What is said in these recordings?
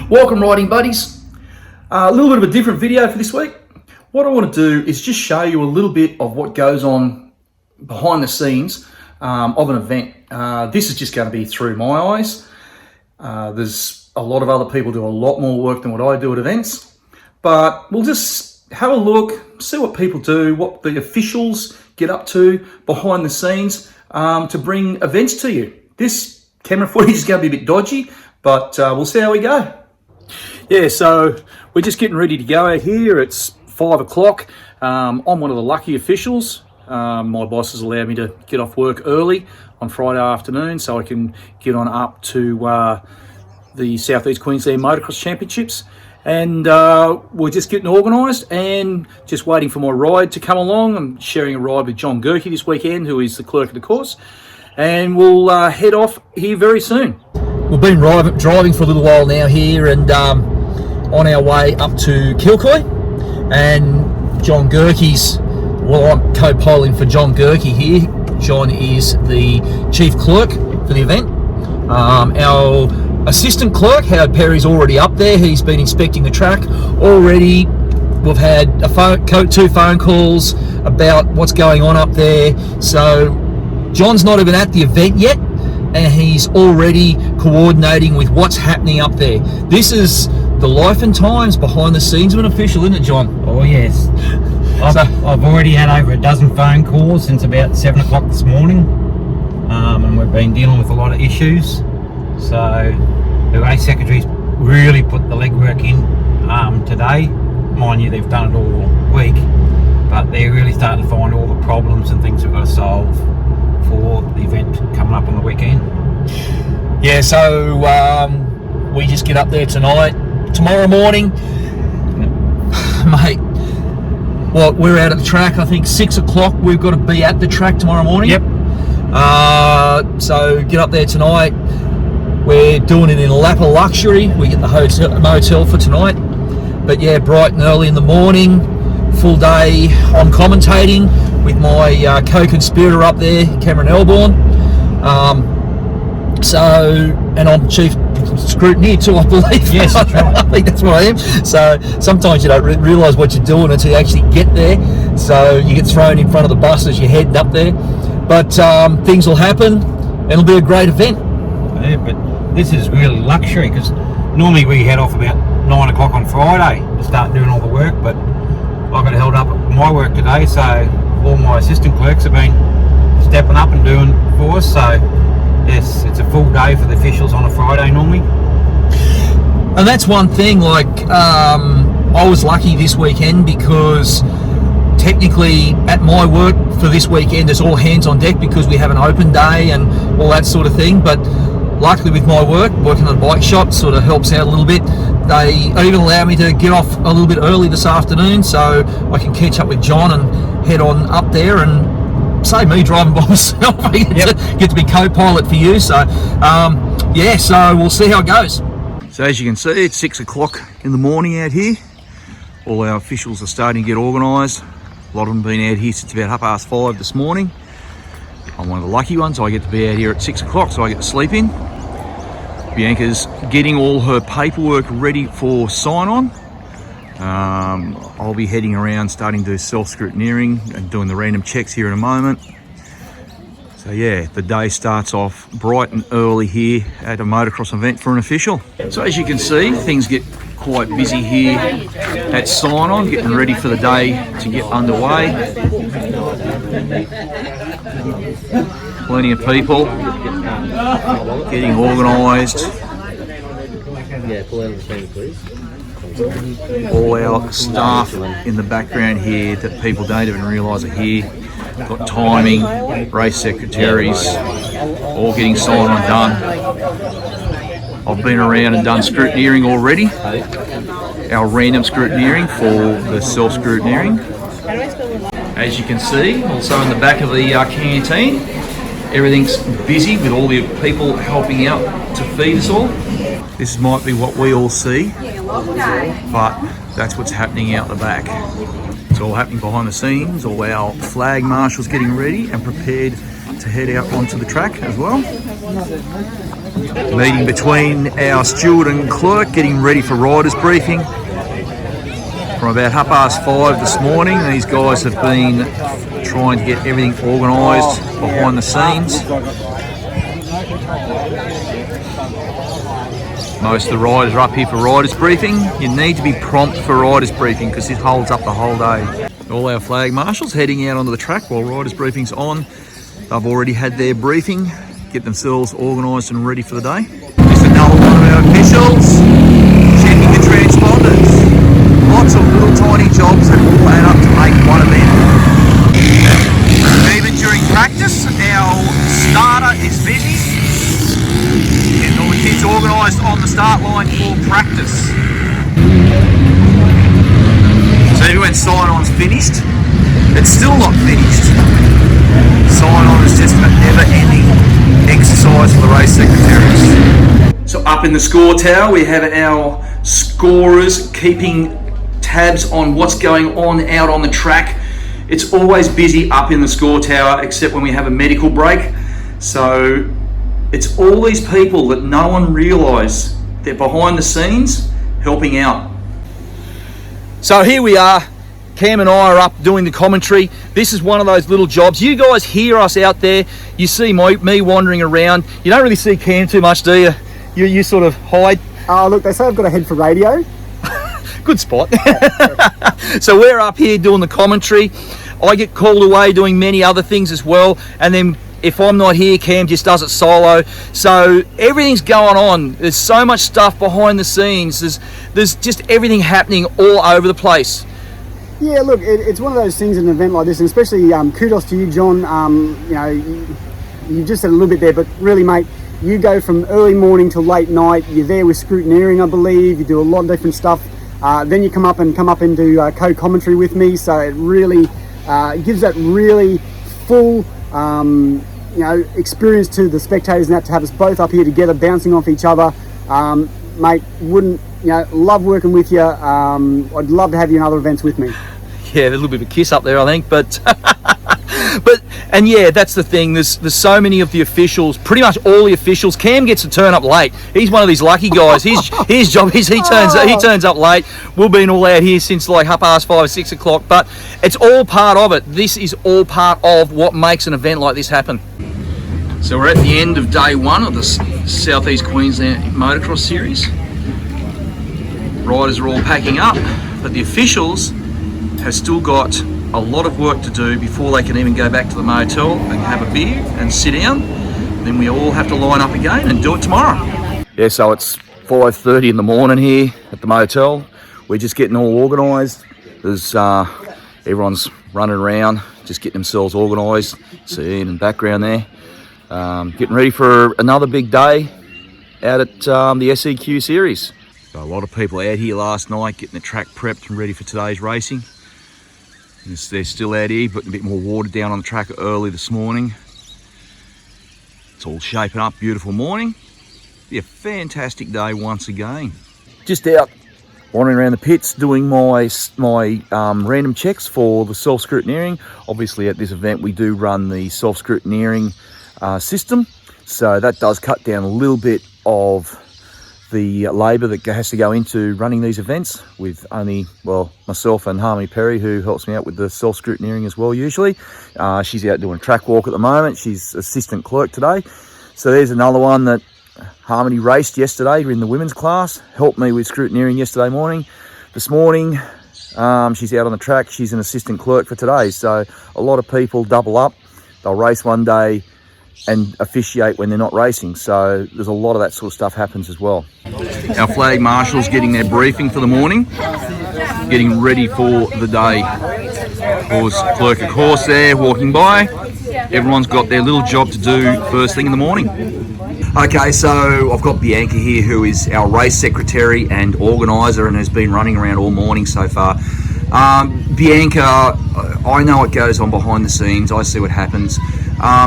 Welcome riding buddies. A little bit of a different video for this week. What I want to do is just show you a little bit of what goes on behind the scenes of an event. This is just going to be through my eyes. There's a lot of other people do a lot more work than what I do at events, but we'll just have a look, see what people do, what the officials get up to behind the scenes to bring events to you. This camera footage is going to be a bit dodgy, but we'll see how we go. Yeah, so we're just getting ready to go out here. It's 5 o'clock. I'm one of the lucky officials. My boss has allowed me to get off work early on Friday afternoon so I can get on up to the South East Queensland Motocross Championships. And we're just getting organised and just waiting for my ride to come along. I'm sharing a ride with John Gerke this weekend, who is the clerk of the course. And we'll head off here very soon. We've been driving for a little while now here and on our way up to Kilcoy. And John Gerke's, well, I'm co-polling for John Gerke here. John is the chief clerk for the event. Our assistant clerk, Howard Perry's already up there. He's been inspecting the track already. We've had two phone calls about what's going on up there. So John's not even at the event yet, and he's already coordinating with what's happening up there. This is the life and times behind the scenes of an official, isn't it, John? Oh yes. I've already had over a dozen phone calls since about 7 o'clock this morning, and we've been dealing with a lot of issues. So the race secretary's really put the legwork in today. Mind you, they've done it all week, but they're really starting to find all the problems and things we've got to solve for the event coming up on the weekend. Yeah, so we just get up there tonight. Tomorrow morning, mate, well, we're out at the track, I think 6 o'clock. We've got to be at the track tomorrow morning. Yep. So get up there tonight. We're doing it in Lapa Luxury. We get the motel for tonight. But yeah, bright and early in the morning, full day on commentating with my co-conspirator up there, Cameron Elborn. And I'm chief scrutineer too, I believe. Yes, that's right. I think that's what I am. So sometimes you don't realise what you're doing until you actually get there. So you get thrown in front of the bus as you're heading up there. But things will happen and it'll be a great event. Yeah, but this is really luxury because normally we head off about 9 o'clock on Friday to start doing all the work, but I got held up at my work today, so all my assistant clerks have been stepping up and doing for us. So yes, it's a full day for the officials on a Friday normally. And that's one thing, like I was lucky this weekend because technically at my work for this weekend it's all hands on deck because we have an open day and all that sort of thing. But luckily with my work, working at a bike shop sort of helps out a little bit. They even allow me to get off a little bit early this afternoon so I can catch up with John and head on up there and save me driving by myself. I get to be co-pilot for you. So yeah, so we'll see how it goes. So as you can see, it's 6 o'clock in the morning out here. All our officials are starting to get organised. A lot of them have been out here since about 5:30 this morning. I'm one of the lucky ones. I get to be out here at 6 o'clock, so I get to sleep in. Bianca's getting all her paperwork ready for sign-on. I'll be heading around starting to do self-scrutineering and doing the random checks here in a moment. So yeah, the day starts off bright and early here at a motocross event for an official. So as you can see, things get quite busy here at sign-on, getting ready for the day to get underway. Plenty of people getting organised. All our staff in the background here that people don't even realise are here. Got timing, race secretaries, all getting signed on done. I've been around and done scrutineering already. Our random scrutineering for the self-scrutineering. As you can see, also in the back of the canteen, everything's busy with all the people helping out to feed us all. This might be what we all see, but that's what's happening out the back. It's all happening behind the scenes. All our flag marshals getting ready and prepared to head out onto the track as well. Meeting between our steward and clerk, getting ready for riders briefing. From about 5:30 this morning, these guys have been trying to get everything organised behind the scenes. Most of the riders are up here for riders briefing. You need to be prompt for riders briefing because it holds up the whole day. All our flag marshals heading out onto the track while riders briefing's on. They've already had their briefing, get themselves organised and ready for the day. Just another one of our officials checking the transponders. Lots of little tiny jobs that all add up to make one event. Even during practice, our starter is busy. Getting all the kids organised on the start line for practice. So everyone's sign-on's finished. It's still not finished. Sign-on is just a never-ending exercise for the race secretaries. So up in the score tower, we have our scorers keeping tabs on what's going on out on the track. It's always busy up in the score tower, except when we have a medical break. So it's all these people that no one realise they're behind the scenes helping out. So here we are. Cam and I are up doing the commentary. This is one of those little jobs. You guys hear us out there. You see me wandering around. You don't really see Cam too much, do you? You sort of hide. Look, they say I've got a head for radio. Good spot. So we're up here doing the commentary. I get called away doing many other things as well. And then if I'm not here, Cam just does it solo. So everything's going on. There's so much stuff behind the scenes. There's just everything happening all over the place. Yeah, look, it's one of those things in an event like this, and especially kudos to you, John. You just said a little bit there, but really, mate, you go from early morning till late night. You're there with scrutineering, I believe. You do a lot of different stuff. Then you come up and do co-commentary with me. So it really gives that really full, experience to the spectators, and that to have us both up here together, bouncing off each other. Mate, love working with you. I'd love to have you in other events with me. Yeah, a little bit of a kiss up there, I think, but and yeah, that's the thing. There's so many of the officials, pretty much all the officials. Cam gets to turn up late. He's one of these lucky guys. His job is he turns up late. We've been all out here since like 5:30, 6 o'clock, but it's all part of it. This is all part of what makes an event like this happen. So we're at the end of day one of the Southeast Queensland Motocross Series. Riders are all packing up, but the officials have still got a lot of work to do before they can even go back to the motel and have a beer and sit down. Then we all have to line up again and do it tomorrow. Yeah, so it's 5:30 in the morning here at the motel. We're just getting all organised. There's everyone's running around, just getting themselves organised. See in the background there. Getting ready for another big day out at the SEQ series. Got a lot of people out here last night getting the track prepped and ready for today's racing. They're still out here, putting a bit more water down on the track early this morning. It's all shaping up, beautiful morning. Be a fantastic day once again. Just out wandering around the pits doing my random checks for the self-scrutineering. Obviously at this event we do run the self-scrutineering system, so that does cut down a little bit of the labour that has to go into running these events, with only, myself and Harmony Perry, who helps me out with the self-scrutineering as well usually. She's out doing a track walk at the moment. She's assistant clerk today. So there's another one that Harmony raced yesterday in the women's class, helped me with scrutineering yesterday morning. This morning, she's out on the track. She's an assistant clerk for today. So a lot of people double up. They'll race one day and officiate when they're not racing, so there's a lot of that sort of stuff happens as well. Our flag marshals getting their briefing for the morning, getting ready for the day. Clerk of course there walking by. Everyone's got their little job to do first thing in the morning. Okay, so I've got Bianca here, who is our race secretary and organiser and has been running around all morning so far. Bianca, I know what goes on behind the scenes. I see what happens.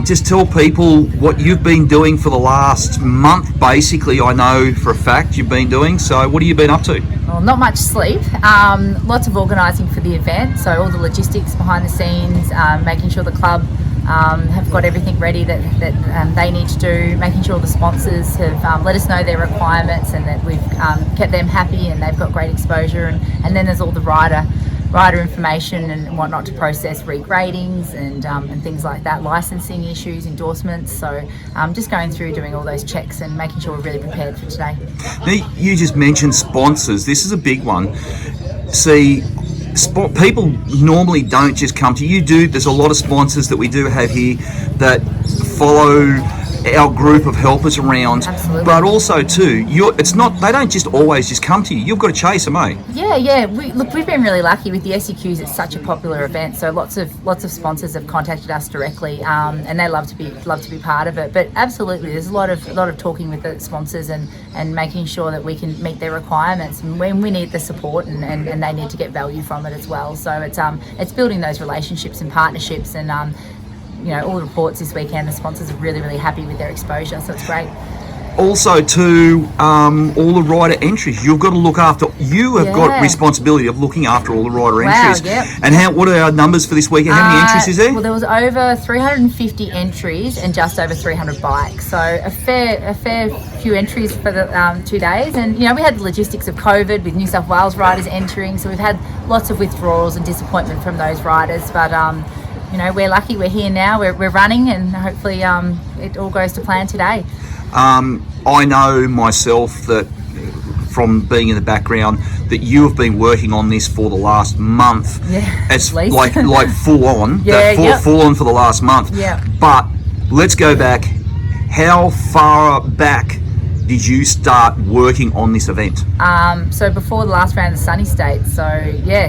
Just tell people what you've been doing for the last month, basically. I know for a fact you've been doing. So what have you been up to? Well, not much sleep. Lots of organising for the event. So all the logistics behind the scenes, making sure the club have got everything ready that they need to do, making sure the sponsors have let us know their requirements and that we've kept them happy and they've got great exposure. And then there's all the rider information and whatnot to process, regradings and things like that, licensing issues, endorsements. So just going through doing all those checks and making sure we're really prepared for today. Now, you just mentioned sponsors. This is a big one. See, people normally don't just come to you. There's a lot of sponsors that we do have here that follow our group of helpers around. Absolutely. But also too, they don't just always just come to you. You've got to chase them, eh? Yeah. We've been really lucky with the SEQs. It's such a popular event, so lots of sponsors have contacted us directly, and they love to be part of it. But absolutely, there's a lot of talking with the sponsors and making sure that we can meet their requirements. And when we need the support, and they need to get value from it as well. So it's building those relationships and partnerships, and all the reports this weekend, the sponsors are really, really happy with their exposure, so it's great. Also to all the rider entries, you've got to look after. You have got responsibility of looking after all the rider entries. Yep. And what are our numbers for this weekend? How many entries is there? Well, there was over 350 entries and just over 300 bikes, so a fair few entries for the 2 days. And we had the logistics of COVID with New South Wales riders entering, so we've had lots of withdrawals and disappointment from those riders. But we're lucky. We're here now. We're running, and hopefully it all goes to plan today. I know myself that from being in the background that you have been working on this for the last month. Yeah, it's at least. like full on. Full on for the last month. Yeah. But let's go back. How far back did you start working on this event? So before the last round of the Sunny State, so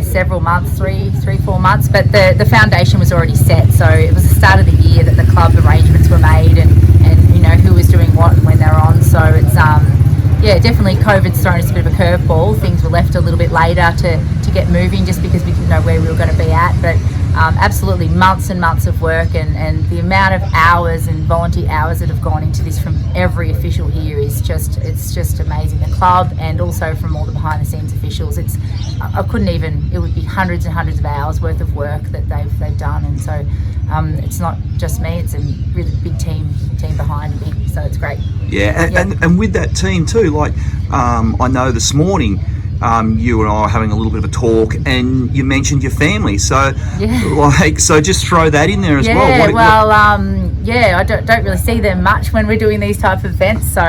several months, 4 months, but the foundation was already set. So it was the start of the year that the club arrangements were made, and who was doing what and when they're on. So it's definitely COVID's thrown us a bit of a curveball. Things were left a little bit later to get moving, just because we didn't know where we were going to be at. But absolutely months and months of work, and the amount of hours and volunteer hours that have gone into this from every official here is just amazing. The club, and also from all the behind the scenes officials. It would be hundreds and hundreds of hours worth of work that they've done. And so it's not just me, it's a really big team behind me, so it's great. And with that team too, I know this morning you and I are having a little bit of a talk, and you mentioned your family. So, so just throw that in there as well. I don't really see them much when we're doing these type of events. So,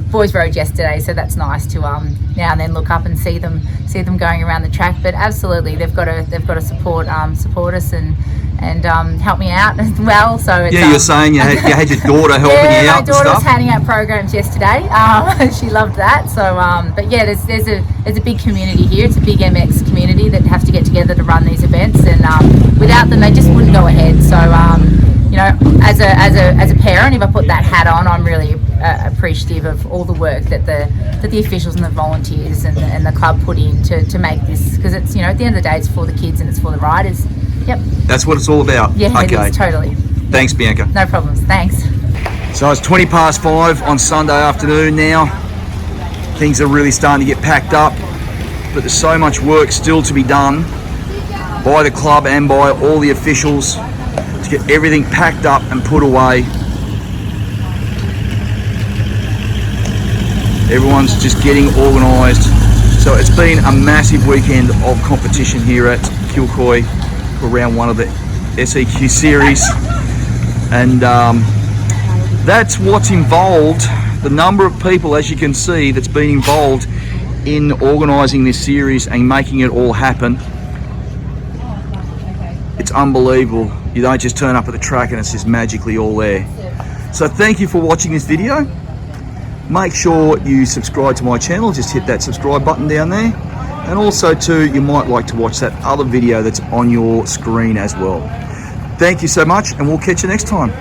boys rode yesterday, so that's nice to now and then look up and see them going around the track. But absolutely, they've got to support us and help me out as well. So it's, you're saying you had your daughter helping you out. My daughter was handing out programs yesterday. She loved that. So, there's a big community here. It's a big MX community that have to get together to run these events, and without them, they just wouldn't go ahead. So, as a parent, if I put that hat on, I'm really appreciative of all the work that the officials and the volunteers and the club put in to make this, because it's at the end of the day, it's for the kids and it's for the riders. Yep. That's what it's all about. Yeah, okay. It is, totally. Thanks, Bianca. No problems. Thanks. So it's 5:20 on Sunday afternoon now. Things are really starting to get packed up, but there's so much work still to be done by the club and by all the officials to get everything packed up and put away. Everyone's just getting organised. So it's been a massive weekend of competition here at Kilcoy for round one of the SEQ series, and that's what's involved. The number of people, as you can see, that's been involved in organising this series and making it all happen. It's unbelievable. You don't just turn up at the track and it's just magically all there. So thank you for watching this video. Make sure you subscribe to my channel. Just hit that subscribe button down there. And also too, you might like to watch that other video that's on your screen as well. Thank you so much, and we'll catch you next time.